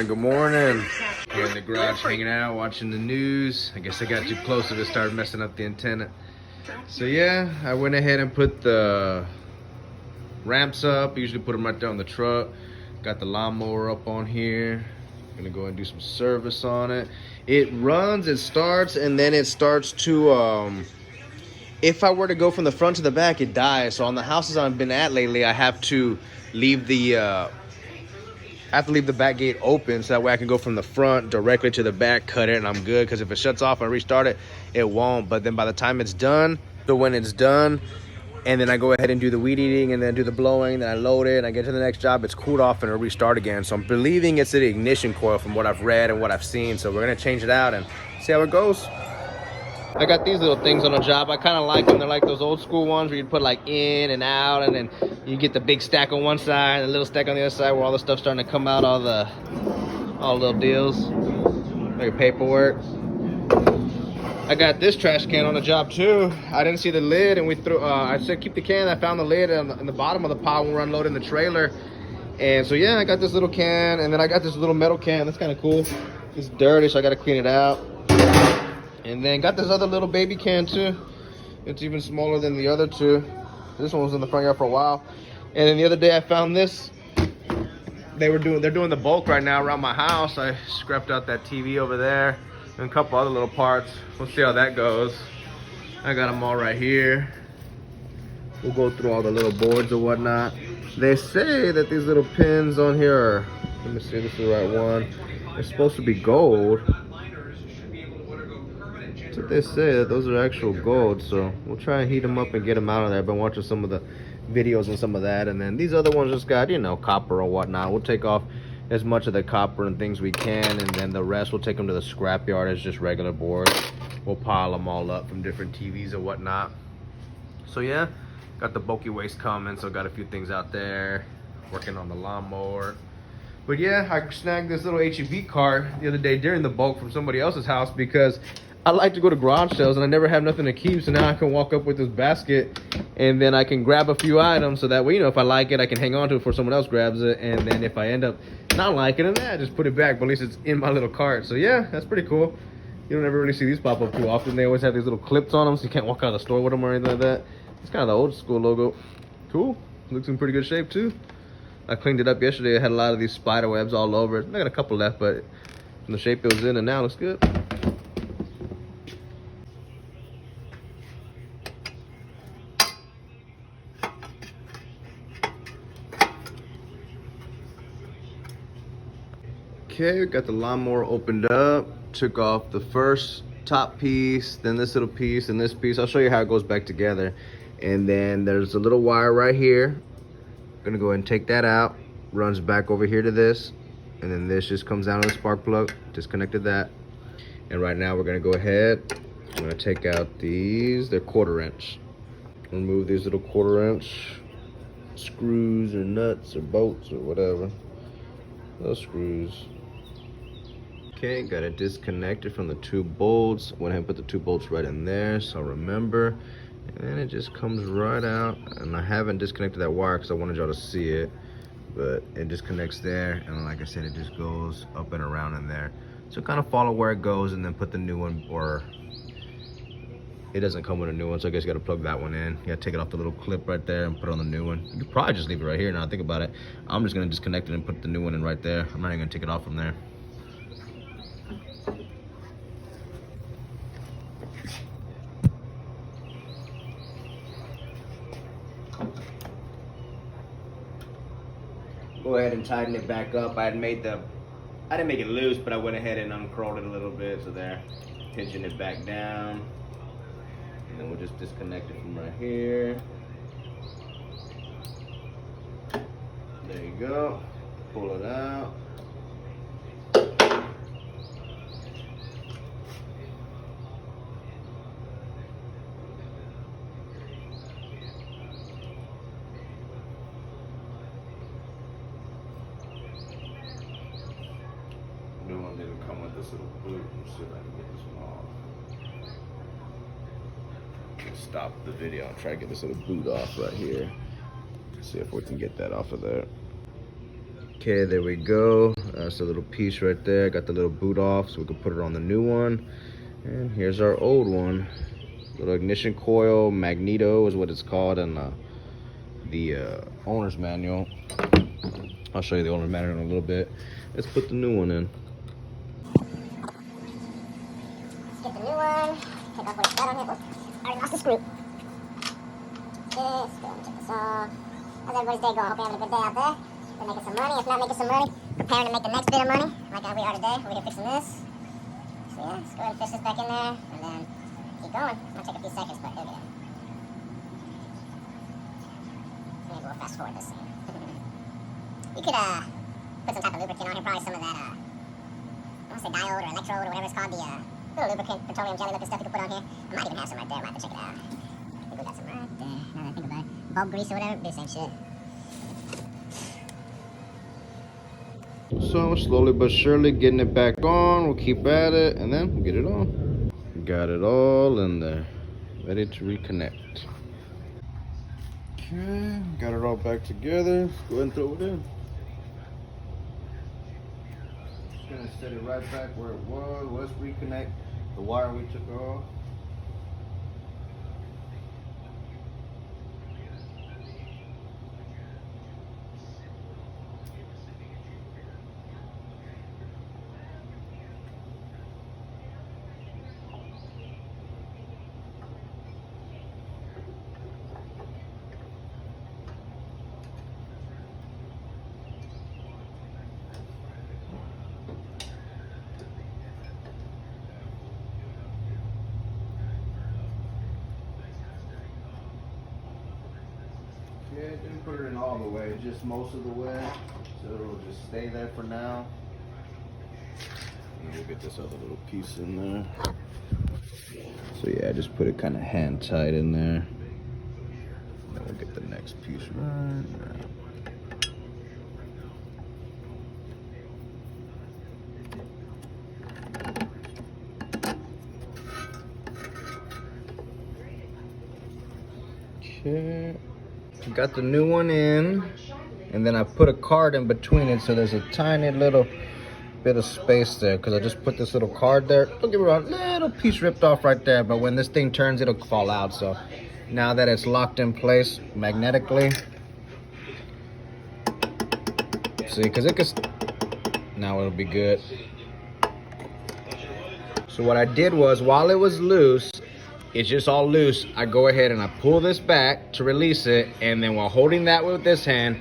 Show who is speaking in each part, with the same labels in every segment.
Speaker 1: Good morning. We're in the garage hanging out, watching the news. I guess I got too close to it, started messing up the antenna. So yeah, I went ahead and put the ramps up. I usually put them right there on the truck. Got the lawnmower up on here. Gonna go and do some service on it. It runs, it starts, and then it starts to, if I were to go from the front to the back, it dies. So on the houses I've been at lately, I have to leave the back gate open so that way I can go from the front directly to the back, cut it, and I'm good. Because if it shuts off and restart it, it won't. But then by the time it's done, so when it's done, and then I go ahead and do the weed eating and then do the blowing, then I load it and I get to the next job, it's cooled off and it'll restart again. So I'm believing it's the ignition coil from what I've read and what I've seen. So we're gonna change it out and see how it goes. I got these little things on the job. I kind of like them. They're like those old school ones where you put like in and out, and then you get the big stack on one side and a little stack on the other side where all the stuff's starting to come out, all the little deals, like paperwork. I got this trash can on the job too. I didn't see the lid, and we threw. I said keep the can. I found the lid in the bottom of the pile when we were unloading the trailer, and so yeah, I got this little can, and then I got this little metal can. That's kind of cool. It's dirty, so I got to clean it out. And then got this other little baby can too. It's even smaller than the other two. This one was in the front yard for a while. And then the other day I found this. They're doing the bulk right now around my house. I scrapped out that TV over there and a couple other little parts. We'll see how that goes. I got them all right here. We'll go through all the little boards and whatnot. They say that these little pins on here are, let me see if this is the right one. They're supposed to be gold. That's what they say, that those are actual gold. So we'll try and heat them up and get them out of there. I've been watching some of the videos and some of that, and then these other ones just got, you know, copper or whatnot. We'll take off as much of the copper and things we can, and then the rest we'll take them to the scrap yard as just regular boards. We'll pile them all up from different TVs and whatnot. So yeah, got the bulky waste coming, so got a few things out there, working on the lawnmower. But yeah, I snagged this little HEV cart the other day during the bulk from somebody else's house because I like to go to garage sales and I never have nothing to keep, so now I can walk up with this basket and then I can grab a few items, so that way, you know, if I like it, I can hang on to it before someone else grabs it, and then if I end up not liking it, I just put it back, but at least it's in my little cart. So yeah, that's pretty cool. You don't ever really see these pop up too often. They always have these little clips on them so you can't walk out of the store with them or anything like that. It's kind of the old school logo. Cool. Looks in pretty good shape too. I cleaned it up yesterday. I had a lot of these spider webs all over it. I got a couple left, but in the shape it was in, and now it looks good. Okay, got the lawnmower opened up, took off the first top piece, then this little piece, and this piece. I'll show you how it goes back together. And then there's a little wire right here. Gonna go ahead and take that out, runs back over here to this, and then this just comes down to the spark plug. Disconnected that. And right now we're gonna go ahead, I'm gonna take out these, they're 1/4 inch. Remove these little 1/4 inch screws or nuts or bolts or whatever. Those screws. Okay, got it disconnected from the 2 bolts. Went ahead and put the 2 bolts right in there, so remember. And then it just comes right out. And I haven't disconnected that wire because I wanted y'all to see it. But it disconnects there, and like I said, it just goes up and around in there. So kind of follow where it goes and then put the new one, or it doesn't come with a new one, so I guess you gotta plug that one in. You gotta take it off the little clip right there and put it on the new one. You could probably just leave it right here now I think about it. I'm just gonna disconnect it and put the new one in right there. I'm not even gonna take it off from there. Go ahead and tighten it back up. I didn't make it loose, but I went ahead and uncurled it a little bit, so there. Pinching it back down. And then we'll just disconnect it from right here. There you go. Pull it out. New one didn't come with this little boot. Let's see if I can get this one off. Stop the video and try to get this little boot off right here. See if we can get that off of there. Okay, there we go. That's a little piece right there. Got the little boot off so we can put it on the new one. And here's our old one. Little ignition coil, magneto is what it's called in the owner's manual. I'll show you the owner's manual in a little bit. Let's put the new one in.
Speaker 2: Let's get the new one. Take off what it's got on it. Whoops, I already lost the screw. Let's go and check this off. How's everybody's day going? Hope you're having a good day out there. We're making some money. If not making some money, preparing to make the next bit of money, like we are today. We're here fixing this. So yeah, let's go ahead and fish this back in there, and then keep going. Might take a few seconds, but it'll get in. Maybe we'll fast forward this thing. You could put some type of lubricant on here, probably some of that, I want to say diode or electrode or whatever it's called, the little lubricant, petroleum jelly looking stuff you can put on here. I might even have some right there. I might have to check it out. I think we got some right there. Now that I think about it. Bulb grease or whatever, do the same shit.
Speaker 1: So slowly but surely getting it back on. We'll keep at it and then we'll get it on. Got it all in there, ready to reconnect. Okay, got it all back together. Let's go ahead and throw it in. Just gonna set it right back where it was. Let's reconnect the wire we took off. Yeah, didn't put it in all the way, just most of the way. So it'll just stay there for now. And we'll get this other little piece in there. So yeah, I just put it kind of hand tight in there. Then we'll get the next piece right now. Okay. Got the new one in, and then I put a card in between it, so there's a tiny little bit of space there because I just put this little card there. Don't get me wrong, little piece ripped off right there, but when this thing turns, it'll fall out. So now that it's locked in place magnetically, see, because it could, now it'll be good. So what I did was, while it was loose, it's just all loose, I go ahead and I pull this back to release it, and then while holding that with this hand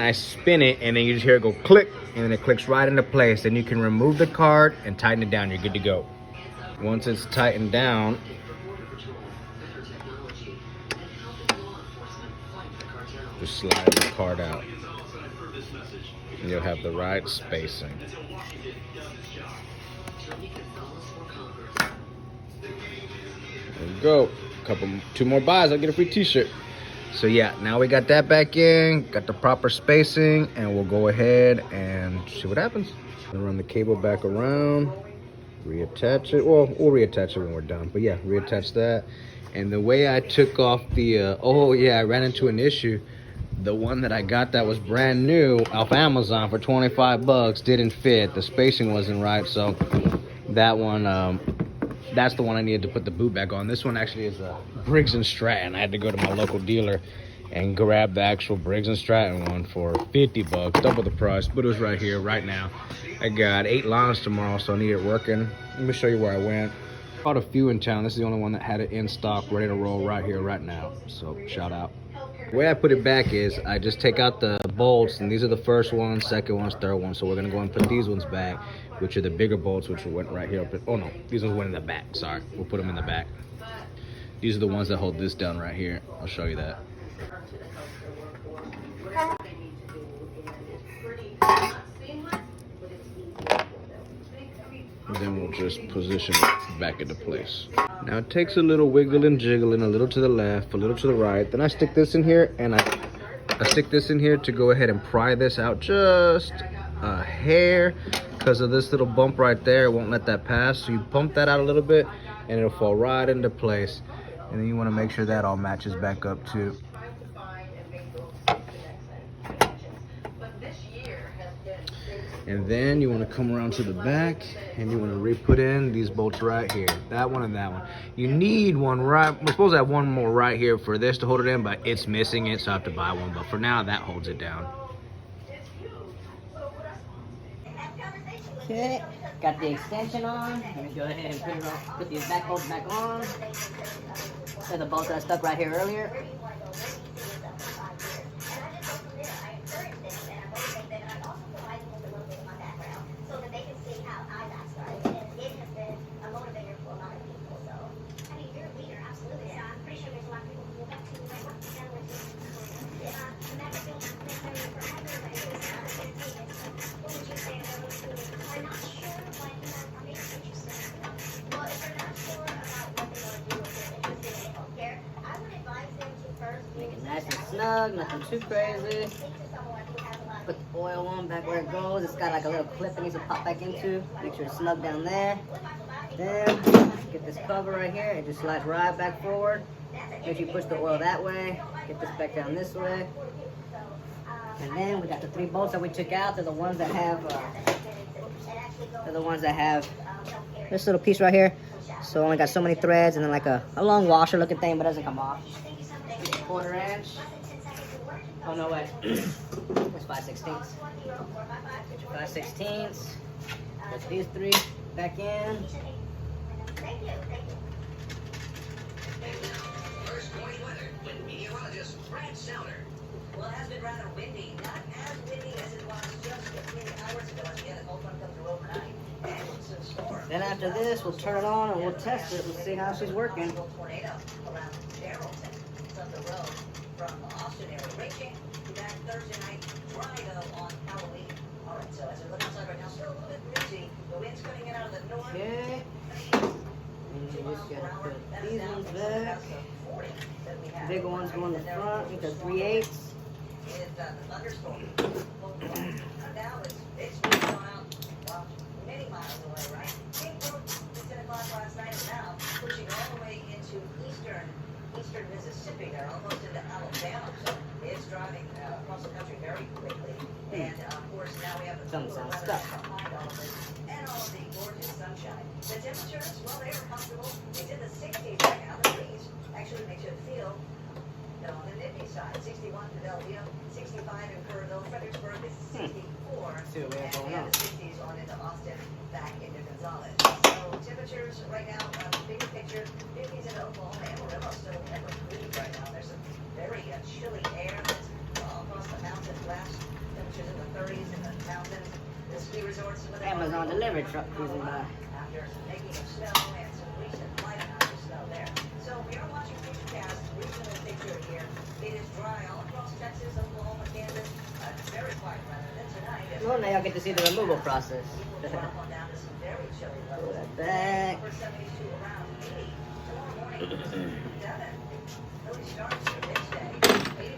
Speaker 1: I spin it, and then you just hear it go click, and then it clicks right into place. Then you can remove the card and tighten it down. You're good to go. Once it's tightened down, just slide the card out. And you'll have the right spacing. There we go. Two more buys, I'll get a free t-shirt. So yeah, now we got that back in, got the proper spacing, and we'll go ahead and see what happens. I'll run the cable back around, reattach it. Well, we'll reattach it when we're done, but yeah, reattach that. And the way I took off the, oh yeah, I ran into an issue. The one that I got that was brand new off Amazon for 25 bucks didn't fit. The spacing wasn't right, so that one, that's the one I needed to put the boot back on. This one actually is a Briggs & Stratton. I had to go to my local dealer and grab the actual Briggs & Stratton one for 50 bucks, double the price, but it was right here, right now. I got 8 lines tomorrow, so I need it working. Let me show you where I went. Bought a few in town. This is the only one that had it in stock, ready to roll right here, right now. So shout out. The way I put it back is I just take out the bolts, and these are the first ones, second ones, third ones. So we're gonna go and put these ones back, which are the bigger bolts, which went right here. Oh no, these ones went in the back. Sorry, we'll put them in the back. These are the ones that hold this down right here. I'll show you that. And then we'll just position it back into place. Now it takes a little wiggling, jiggling, a little to the left, a little to the right. Then I stick this in here, and I stick this in here to go ahead and pry this out just a hair. Because of this little bump right there, it won't let that pass. So you pump that out a little bit, and it'll fall right into place. And then you want to make sure that all matches back up too. And then you want to come around to the back and you want to re-put in these bolts right here. That one and that one. You need one right, we're supposed to have one more right here for this to hold it in, but it's missing it, so I have to buy one. But for now, that holds it down.
Speaker 3: Okay, got the extension on. Let me go ahead and put it on, put these back bolts back on. So the bolts that I stuck right here earlier. Make it nice and snug, nothing too crazy. Put the oil on back where it goes. It's got like a little clip it needs to pop back into. Make sure it's snug down there. Then get this cover right here. It just slides right back forward. Make sure you push the oil that way. Get this back down this way. And then we got the 3 bolts that we took out. They're the ones that have this little piece right here. So only got so many threads and then like a long washer looking thing, but it doesn't come off. 1/4 inch. Oh no, wait. It's 5/16. 5/16. Put these 3 back in.
Speaker 4: Well, it has been rather windy. Not as windy as it was just a few hours ago. Again, the cold front comes through overnight. And it's a storm.
Speaker 3: Then after this, we'll turn it on and we'll test it and see how she's working.
Speaker 4: Tornado around Geraldton. It's up the road from Austin area. Raging back Thursday night. Dry though on Halloween. All right, so as we look outside right now, still a little bit breezy. The wind's coming in out of the north.
Speaker 3: Okay. And you just gotta put these ones back. Big ones go in the front with the 3/8.
Speaker 4: With the thunderstorm. Now it's moving around, well, many miles away, right? Big group at 10 o'clock last night and now pushing all the way into eastern Mississippi. They're almost into Alabama. So it's driving across the country very quickly. And of course now we have the cooler weather behind all of this and all of the gorgeous sunshine. The temperatures, well, they were comfortable. It's in the 60s right now. The breeze actually makes you feel on the nippy side. 61 in Bellevue, 65 in Kerrville, Fredericksburg is 64,
Speaker 3: See what we have going
Speaker 4: and
Speaker 3: on.
Speaker 4: the 60s on into Austin, back into Gonzales. So temperatures right now, bigger picture, 50s in Oklahoma, Amarillo still ever cool right now. There's some very chilly air that's across the mountain west. Temperatures in the 30s in the mountains. The ski resorts with
Speaker 3: Amazon delivery truck cruising by.
Speaker 4: after making of snow and some recent light amounts of snow there. So we are watching Futurecast, regional picture here. It is dry all across Texas, Oklahoma, Kansas. Very quiet weather. Then tonight,
Speaker 3: Well, now y'all get to see the removal process.
Speaker 4: we'll drop on down to some very chilly levels.
Speaker 3: Pull that back.
Speaker 4: Over 72 around 80. Tomorrow morning, 57. Really starts for this day.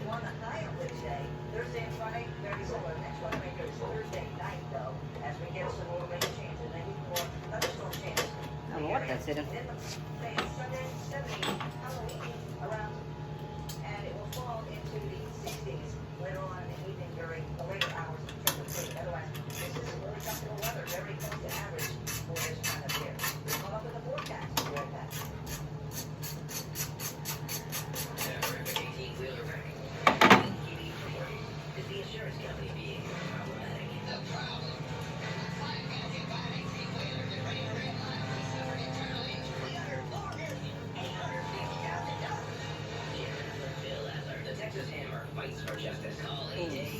Speaker 4: 81 the high on this day. Thursday and Friday, very similar. Next one maker is Thursday night, though, as we get some more rain chances, maybe more thunderstorm chances.
Speaker 3: I don't know what that's hitting.
Speaker 4: Then Sunday, 70, Halloween around, and it will fall into the 60s later on in the evening during the later hours of trick or treat. Otherwise, this is really comfortable weather, very close to average for this time of year. We'll come up with the forecast. We'll be right back. Is the insurance company being problematic?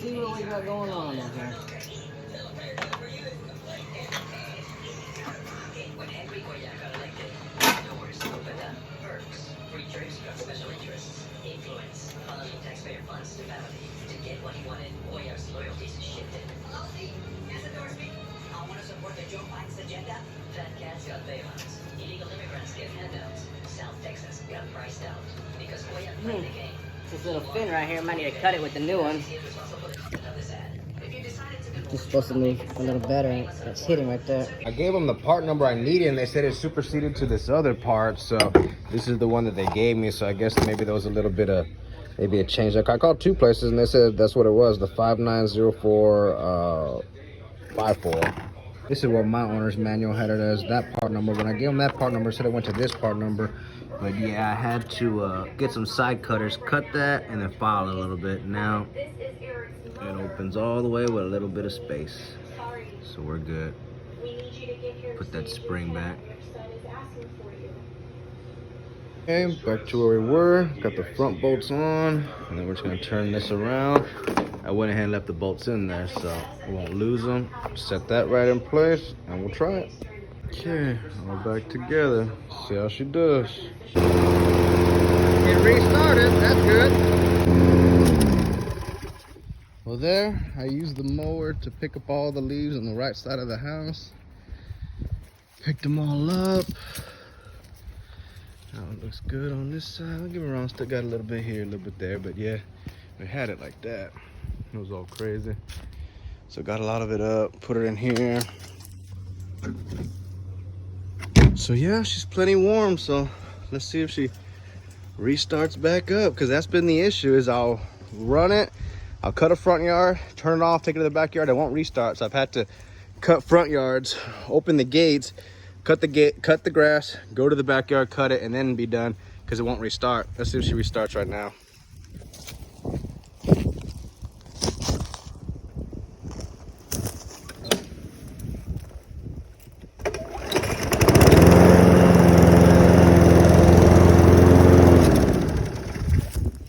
Speaker 3: See what we got going on down here.
Speaker 4: When Henry Goyak got elected, doors opened up. Perks, free trips from special interests, influence, funneling taxpayer funds to family. To get what he wanted, Goyak's loyalties shifted. Hello, Steve. Yes, endorse me. I want to support the Joe Biden's agenda. Fat cats got bailouts. Illegal immigrants get handouts. South Texas got priced out. Because Goyak played the game.
Speaker 3: This little fin right here, might need to cut it with the new one. Just supposed to move a little better. It's hitting right there.
Speaker 1: I gave them the part number I needed, and they said it's superseded to this other part. So this is the one that they gave me. So I guess maybe there was a little bit of maybe a change. I called 2 places, and they said that's what it was. The 5904 5.4. This is what my owner's manual had it as, that part number. When I gave him that part number, it said it went to this part number. But yeah, I had to get some side cutters, cut that, and then file it a little bit. Now, it opens all the way with a little bit of space. So we're good. Put that spring back. Okay, back to where we were. Got the front bolts on, and then we're just gonna turn this around. I went ahead and left the bolts in there so we won't lose them. Set that right in place, and we'll try it. Okay, all back together. See how she does. It restarted, that's good. Well there, I used the mower to pick up all the leaves on the right side of the house. Picked them all up. Now it looks good on this side. Don't get me wrong, still got a little bit here, a little bit there, but yeah, we had it like that. It was all crazy. So got a lot of it up, put it in here. So yeah, she's plenty warm, so let's see if she restarts back up, because that's been the issue. Is I'll run it, I'll cut a front yard, turn it off, take it to the backyard, it won't restart. So I've had to cut front yards, open the gates, cut the grass, go to the backyard, cut it, and then be done, because it won't restart. Let's see if she restarts right now.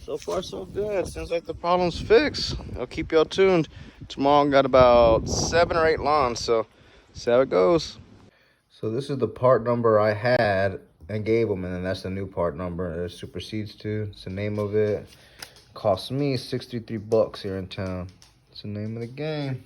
Speaker 1: So far so good. Seems like the problem's fixed. I'll keep y'all tuned. Tomorrow I got about 7 or 8 lawns, so see how it goes. So this is the part number I had and gave them, and then that's the new part number. It supersedes to. It's the name of it. Cost me $63 here in town. It's the name of the game.